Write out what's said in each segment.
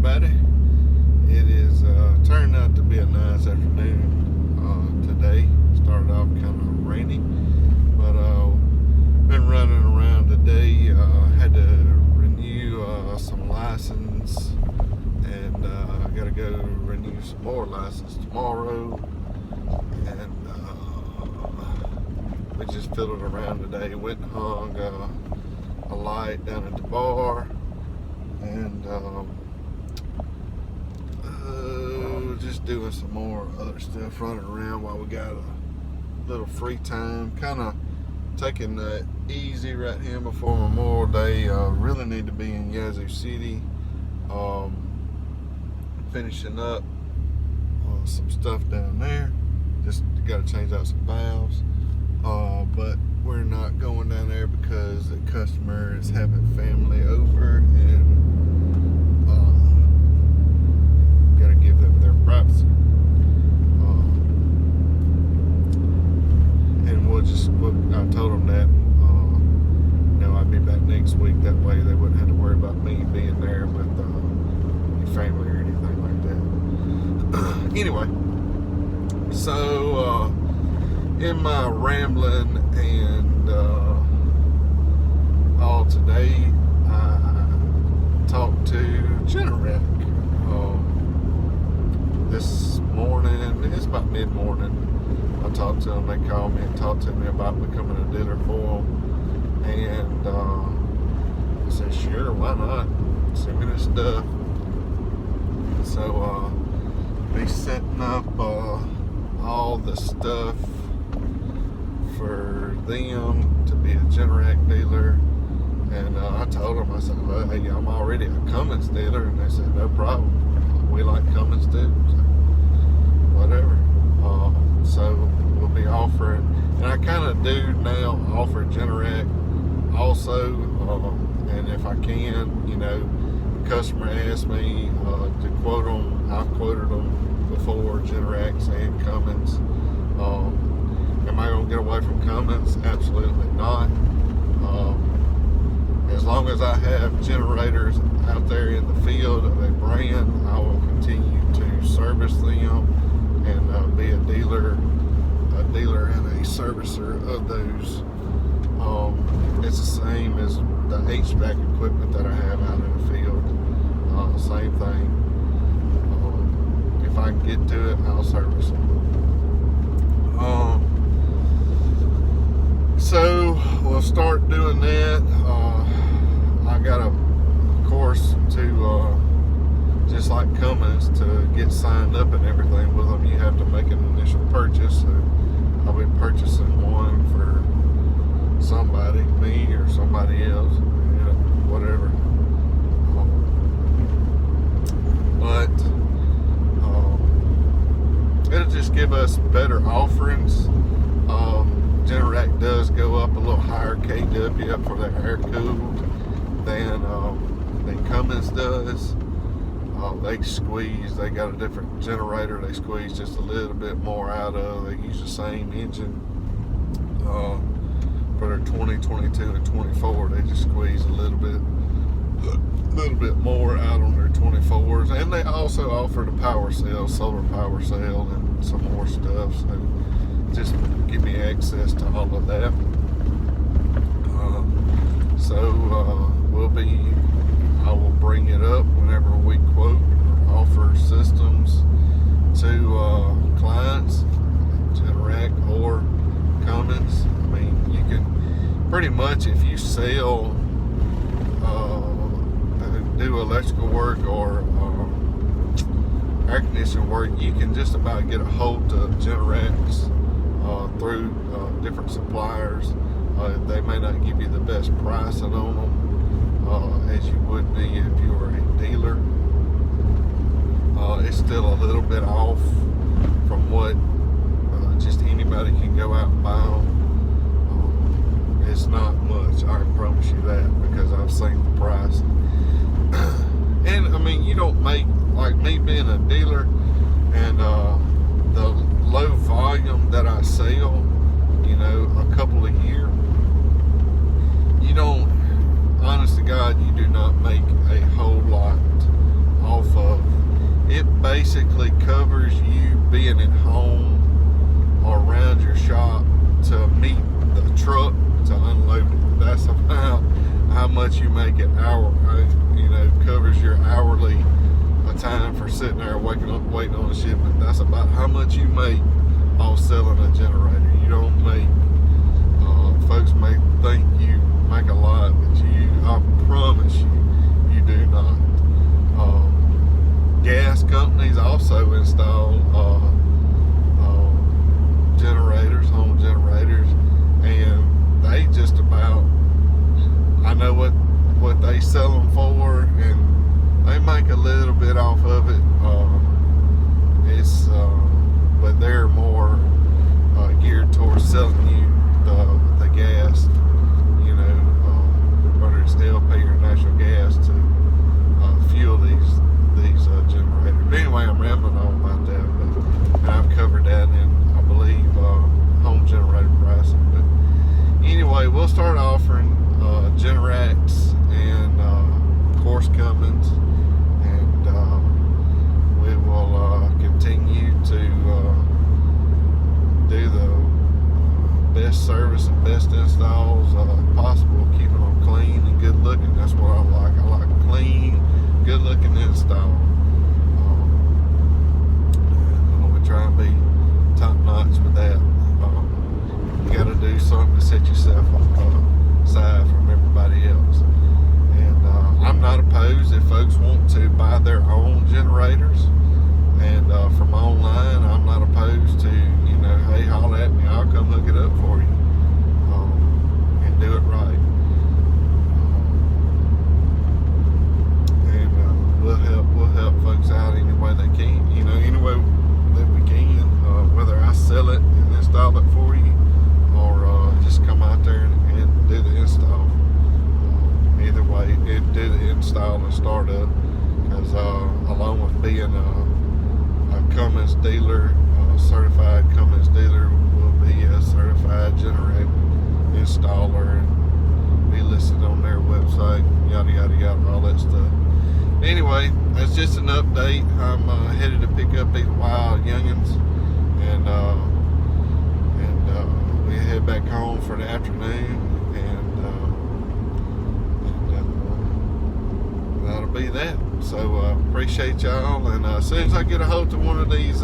everybody. It is turned out to be a nice afternoon today. Started off kind of rainy, but been running around today. Had to renew some license, and got to go renew some more license tomorrow. And we just fiddled around today. Went and hung a light down at the bar, and just doing some more other stuff, running around while we got a little free time, kind of taking that easy right here before Memorial Day. Really need to be in Yazoo City, finishing up some stuff down there. Just got to change out some valves, but we're not going down there because the customer is having family over, and got to give them their privacy. And I told them that I'd be back next week. That way they wouldn't have to worry about me being there with any family or anything like that. Anyway, so in my rambling and all today, I talked to Generac this morning. It's about mid-morning. I talked to them. They called me and talked to me about becoming a dealer for them, and I said, sure, why not? Send me the stuff. So be setting up all the stuff for them to be a Generac dealer. And I told them, I said, well, hey, I'm already a Cummins dealer. And they said, no problem. We like Cummins too. So, whatever. So we'll be offering, and I kind of do now offer Generac also. And if I can, the customer asks me to quote them. I've quoted them before, Generacs and Cummins. Am I going to get away from Cummins? Absolutely not. As long as I have generators out there in the field of a brand, I will continue to service them and be a dealer and a servicer of those. It's the same as the HVAC equipment that I have out in the field. Same thing. If I can get to it, I'll service them. So we'll start doing that. I got a course to, just like Cummins, to get signed up and everything with them. You have to make an initial purchase. So I'll be purchasing one for somebody, me or somebody else, whatever. But it'll just give us better offerings. Generac does go up a little higher kW up for their air cooled than Cummins does. They got a different generator. They squeeze just a little bit more out of. They use the same engine for their 20, 22, and 24. They just squeeze a little bit more out on their 24s. And they also offer the power cell, solar power cell, and some more stuff. So just give me access to all of that. I will bring it up whenever we quote or offer systems to clients, Generac or Cummins. I mean, you can pretty much, if you sell, do electrical work or air conditioning work, you can just about get a hold of Generacs through different suppliers. They may not give you the best pricing on them as you would be if you were a dealer. It's still a little bit off from what just anybody can go out and buy them. It's not much, I can promise you that, because I've seen the price. And I mean, you don't make, like me being a dealer, and the low volume that I sell, a couple a year, honest to God, you do not make a whole lot off of it basically covers you being at home or around your shop to meet the truck to unload it. That's about how much you make an hour. Covers your hourly time for sitting there waking up waiting on a shipment. That's about how much you make off selling a generator. You don't make. Folks may think you make a lot, but I promise you do not. Gas companies also install generators, home generators, and they just about, I know what they sell them for, and they make a little bit off of it. But they're more geared towards selling you the gas, whether it's LP or natural gas to fuel these generators. But anyway, I'm rambling on about that, and I've covered that in, I believe, home generator pricing. But anyway, we'll start offering Generacs and of course Cummins, and we will continue to do the best service and best installs possible, keeping them clean and good looking. That's what I like. I like clean, good looking install. And we try and be top notch with that. You got to do something to set yourself aside from everybody else. And I'm not opposed if folks want to buy their own generators. And from online, I'm not opposed to, hey, holler at me, I'll come hook it up for you, and do it right. And we'll help folks out any way they can, any way that we can, whether I sell it and install it for you, or just come out there and do the install. Either way, do the install and start up, because along with being a Cummins dealer, certified Cummins dealer, will be a certified Generac installer and be listed on their website, yada yada yada, all that stuff. Anyway, that's just an update. I'm headed to pick up these wild youngins, and we head back home for the afternoon, and that'll be that. So appreciate y'all, and as soon as I get a hold of one of these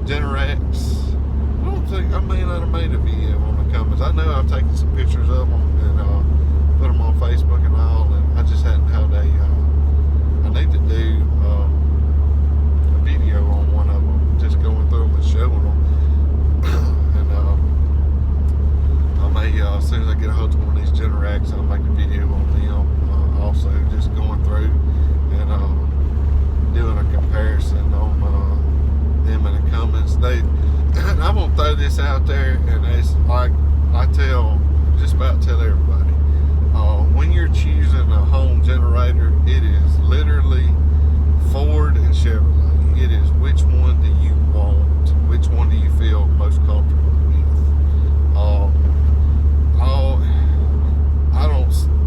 Generacs, I may not have made a video on the Cummins. I know I've taken some pictures of them and put them on Facebook and all, and I just hadn't had I need to do a video on one of them, just going through them and showing them. And I may, as soon as I get a hold of one of these Generacs, I'll make a video on them, also just going through and doing a comparison on them and the Cummins. I'm gonna throw this out there, and it's like I just about tell everybody, when you're choosing a home generator, it is literally Ford and Chevrolet. It is which one do you want, which one do you feel most comfortable with.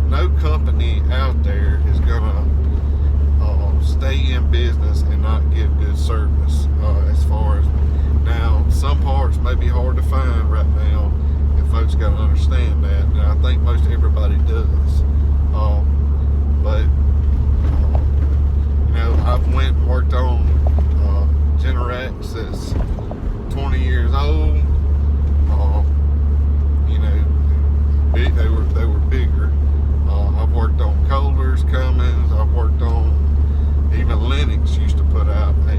No company out there is gonna stay in business and not give good service. As far as now, some parts may be hard to find right now, and folks got to understand that. And I think most everybody does. But I've went and worked on Generacs that's 20 years old. They were bigger. I've worked on Kohlers, Cummins. I've worked on, even Lennox used to put out a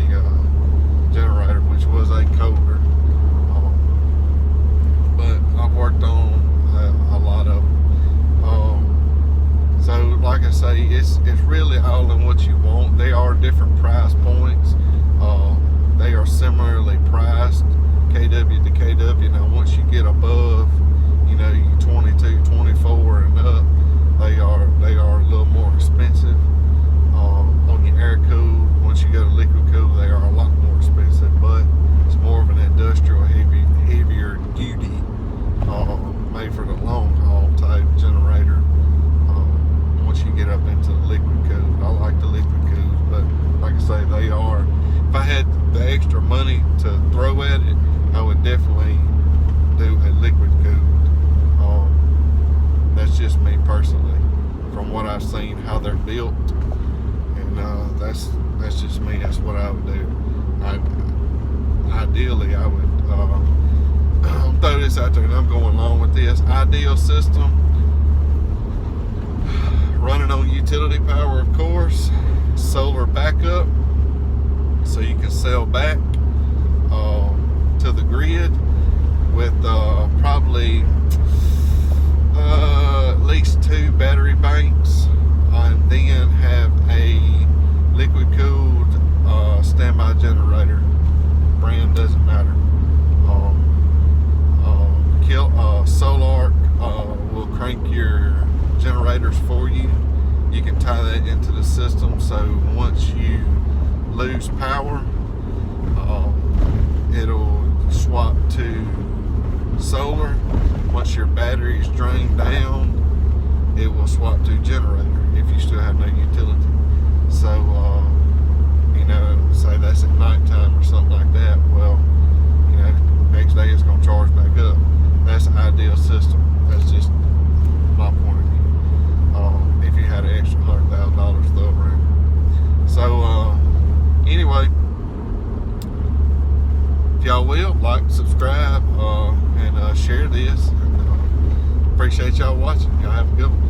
generator, which was a Kohler. But I've worked on a lot of them. So, like I say, it's really all in what you want. They are different price points. They are similarly priced, KW to KW. Now, once you get above, you 22, 24 and up, they are a little more expensive. On your air cooled, once you go to liquid cooled, they are a lot more expensive, but it's more of an industrial, heavier duty, made for the long haul type generator. Once you get up into the liquid cooled, I like the liquid cooled, but like I say, they are had the extra money to throw at it, I would definitely do a liquid cooled. That's just me personally, from what I've seen, how they're built, and that's just me. That's what I would do. Ideally, I would I'll throw this out there, and I'm going along with this ideal system. Running on utility power, of course, solar backup, so you can sell back to the grid with probably at least 2 battery banks, and then have a liquid cooled standby generator. Brand doesn't matter. Solar will crank your generators for you. You can tie that into the system, so once you lose power, it'll swap to solar. Once your battery is drained down, it will swap to generator if you still have no utility. So say that's at nighttime or something like that, well, next day it's going to charge back up. That's the ideal system. That's just my point of view. If you had an extra $100,000 to throw around. So anyway, if y'all will, like, subscribe, and share this. And, appreciate y'all watching. Y'all have a good one.